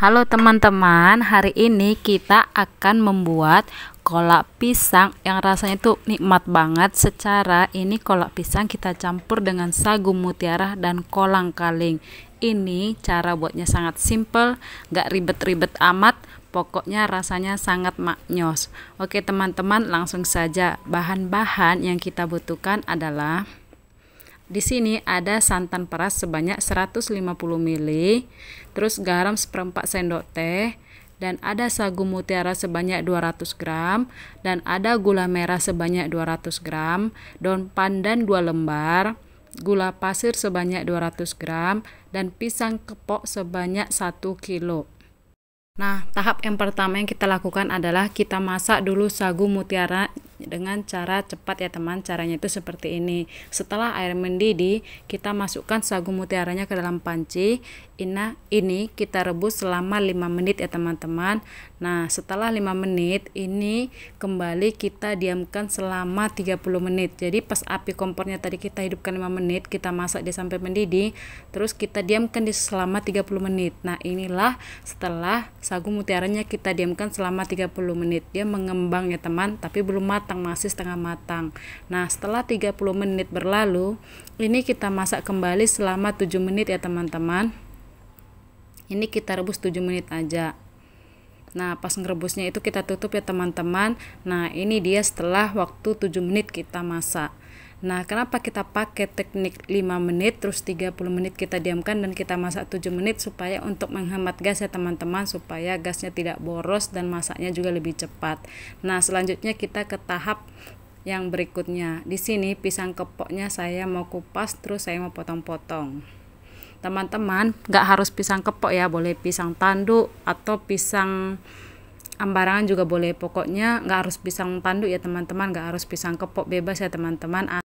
Halo teman-teman, hari ini kita akan membuat kolak pisang yang rasanya itu nikmat banget. Secara ini kolak pisang kita campur dengan sagu mutiara dan kolang-kaling. Ini cara buatnya sangat simple, gak ribet-ribet amat. Pokoknya rasanya sangat maknyos. Oke teman-teman, langsung saja. Bahan-bahan yang kita butuhkan adalah di sini ada santan peras sebanyak 150 ml, terus garam seperempat sendok teh, dan ada sagu mutiara sebanyak 200 gram, dan ada gula merah sebanyak 200 gram, daun pandan 2 lembar, gula pasir sebanyak 200 gram, dan pisang kepok sebanyak 1 kilo. Nah, tahap yang pertama yang kita lakukan adalah kita masak dulu sagu mutiara dengan cara cepat ya teman. Caranya itu seperti ini. Setelah air mendidih, kita masukkan sagu mutiaranya ke dalam panci. Ini kita rebus selama 5 menit ya teman-teman. Nah, setelah 5 menit ini kembali kita diamkan selama 30 menit. Jadi pas api kompornya tadi kita hidupkan 5 menit, kita masak dia sampai mendidih, terus kita diamkan di selama 30 menit. Nah, inilah setelah sagu mutiaranya kita diamkan selama 30 menit. Dia mengembang ya teman, tapi belum matang, masih setengah matang. Nah, setelah 30 menit berlalu, ini kita masak kembali selama 7 menit ya teman-teman. Ini kita rebus 7 menit aja. Nah, pas ngerebusnya itu kita tutup ya teman-teman. Nah, ini dia setelah waktu 7 menit kita masak. Nah, kenapa kita pakai teknik 5 menit terus 30 menit kita diamkan dan kita masak 7 menit, supaya untuk menghemat gas ya teman-teman, supaya gasnya tidak boros dan masaknya juga lebih cepat. Nah, selanjutnya kita ke tahap yang berikutnya. Di sini pisang kepoknya saya mau kupas, terus saya mau potong-potong. Teman-teman, gak harus pisang kepok ya, boleh pisang tanduk atau pisang ambarangan juga boleh. Pokoknya gak harus pisang tanduk ya teman-teman, gak harus pisang kepok, bebas ya teman-teman.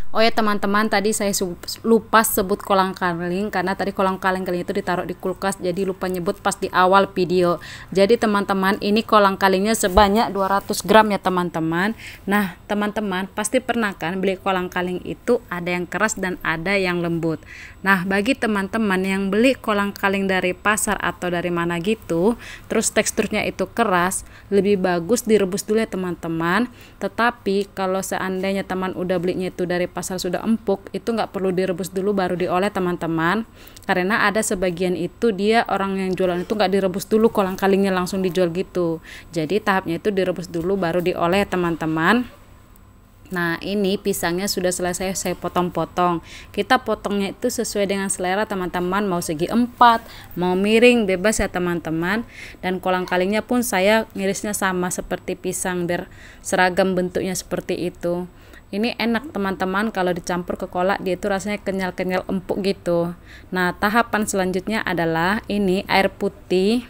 Oh ya teman-teman, tadi saya lupa sebut kolang-kaling, karena tadi kolang-kaling itu ditaruh di kulkas, jadi lupa nyebut pas di awal video. Jadi teman-teman, ini kolang-kalingnya sebanyak 200 gram ya teman-teman. Nah teman-teman pasti pernah kan beli kolang-kaling itu ada yang keras dan ada yang lembut. Nah, bagi teman-teman yang beli kolang-kaling dari pasar atau dari mana gitu, terus teksturnya itu keras, lebih bagus direbus dulu ya teman-teman. Tetapi kalau seandainya teman udah belinya itu dari pasar sudah empuk, itu nggak perlu direbus dulu baru diolah teman-teman. Karena ada sebagian itu dia orang yang jualan itu nggak direbus dulu kolang-kalingnya, langsung dijual gitu. Jadi tahapnya itu direbus dulu baru diolah teman-teman. Nah, ini pisangnya sudah selesai saya potong-potong. Kita potongnya itu sesuai dengan selera teman-teman, mau segi 4, mau miring, bebas ya teman-teman. Dan kolang-kalingnya pun saya ngirisnya sama seperti pisang, biar seragam bentuknya seperti itu. Ini enak teman-teman, kalau dicampur ke kolak dia itu rasanya kenyal-kenyal empuk gitu. Nah, tahapan selanjutnya adalah ini air putih.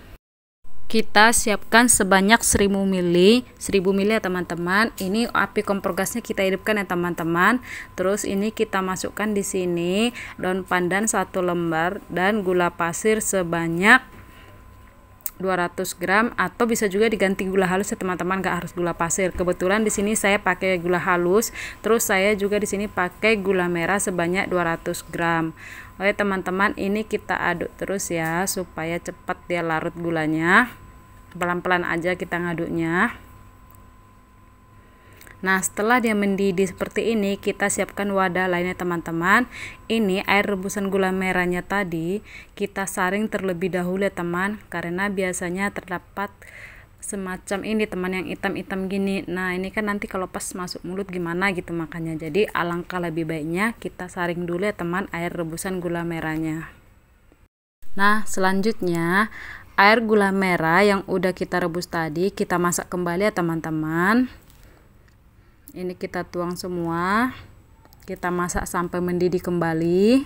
Kita siapkan sebanyak 1000 ml ya teman-teman. Ini api kompor gasnya kita hidupkan ya teman-teman. Terus ini kita masukkan di sini daun pandan 1 lembar dan gula pasir sebanyak 200 gram, atau bisa juga diganti gula halus ya teman-teman, gak harus gula pasir. Kebetulan di sini saya pakai gula halus. Terus saya juga di sini pakai gula merah sebanyak 200 gram. Oke teman-teman, ini kita aduk terus ya supaya cepat dia larut gulanya. Pelan-pelan aja kita ngaduknya. Nah, setelah dia mendidih seperti ini, kita siapkan wadah lainnya teman-teman. Ini air rebusan gula merahnya tadi kita saring terlebih dahulu ya teman, karena biasanya terdapat semacam ini teman yang hitam-hitam gini. Nah, ini kan nanti kalau pas masuk mulut gimana gitu, makanya jadi alangkah lebih baiknya kita saring dulu ya teman air rebusan gula merahnya. Nah, selanjutnya air gula merah yang udah kita rebus tadi kita masak kembali ya teman-teman. Ini kita tuang semua, kita masak sampai mendidih kembali.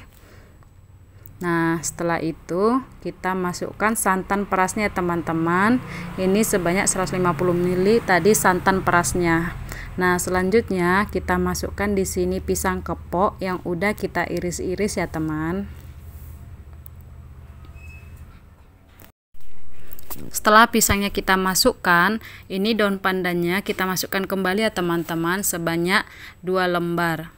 Nah, setelah itu kita masukkan santan perasnya ya teman-teman. Ini sebanyak 150 ml tadi santan perasnya. Nah, selanjutnya kita masukkan di sini pisang kepok yang udah kita iris-iris ya teman. Setelah pisangnya kita masukkan, ini daun pandannya kita masukkan kembali ya teman-teman sebanyak 2 lembar.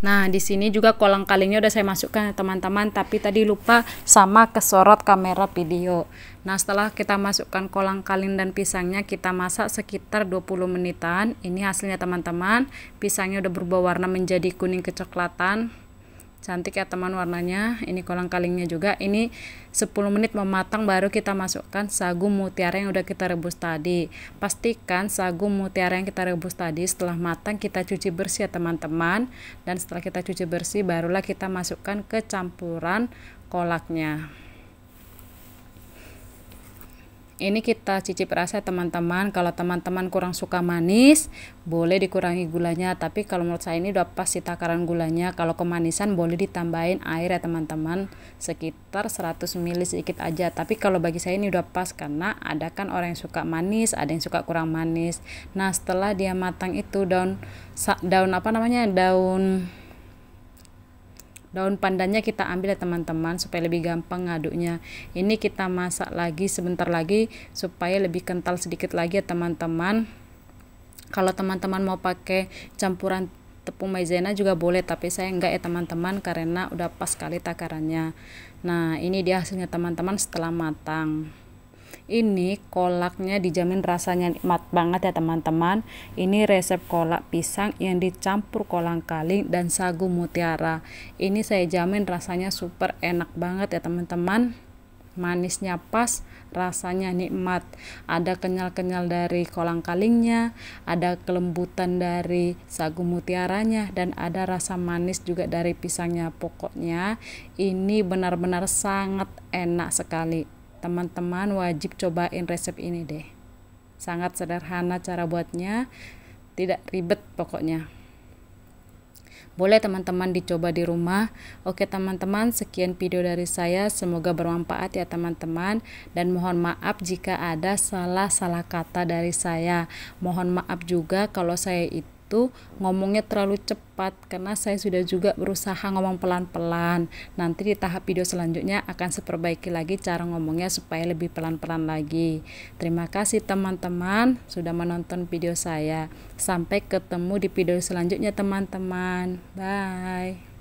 Nah, di sini juga kolang kalingnya udah saya masukkan ya teman-teman, tapi tadi lupa sama kesorot kamera video. Nah, setelah kita masukkan kolang kaling dan pisangnya, kita masak sekitar 20 menitan. Ini hasilnya teman-teman. Pisangnya udah berubah warna menjadi kuning kecoklatan. Cantik ya teman warnanya. Ini kolang kalingnya juga. Ini 10 menit mematang baru kita masukkan sagu mutiara yang udah kita rebus tadi. Pastikan sagu mutiara yang kita rebus tadi setelah matang kita cuci bersih ya teman-teman. Dan setelah kita cuci bersih barulah kita masukkan ke campuran kolaknya. Ini kita cicip rasa teman-teman. Kalau teman-teman kurang suka manis, boleh dikurangi gulanya. Tapi kalau menurut saya ini udah pas sih takaran gulanya. Kalau kemanisan boleh ditambahin air ya teman-teman, sekitar 100 ml sedikit aja. Tapi kalau bagi saya ini udah pas, karena ada kan orang yang suka manis, ada yang suka kurang manis. Nah, setelah dia matang itu daun pandannya kita ambil ya teman-teman, supaya lebih gampang ngaduknya. Ini kita masak lagi sebentar lagi supaya lebih kental sedikit lagi ya teman-teman. Kalau teman-teman mau pakai campuran tepung maizena juga boleh, tapi saya enggak ya teman-teman, karena udah pas sekali takarannya. Nah, ini dia hasilnya teman-teman setelah matang. Ini kolaknya dijamin rasanya nikmat banget ya teman-teman. Ini resep kolak pisang yang dicampur kolang kaling dan sagu mutiara. Ini saya jamin rasanya super enak banget ya teman-teman. Manisnya pas, rasanya nikmat. Ada kenyal-kenyal dari kolang kalingnya, ada kelembutan dari sagu mutiaranya, dan ada rasa manis juga dari pisangnya. Pokoknya ini benar-benar sangat enak sekali. Teman-teman wajib cobain resep ini deh. Sangat sederhana cara buatnya, tidak ribet pokoknya. Boleh teman-teman dicoba di rumah. Oke teman-teman, sekian video dari saya, semoga bermanfaat ya teman-teman, dan mohon maaf jika ada salah kata dari saya. Mohon maaf juga kalau saya itu ngomongnya terlalu cepat, karena saya sudah juga berusaha ngomong pelan-pelan. Nanti di tahap video selanjutnya akan saya perbaiki lagi cara ngomongnya supaya lebih pelan-pelan lagi. Terima kasih teman-teman sudah menonton video saya. Sampai ketemu di video selanjutnya teman-teman. Bye.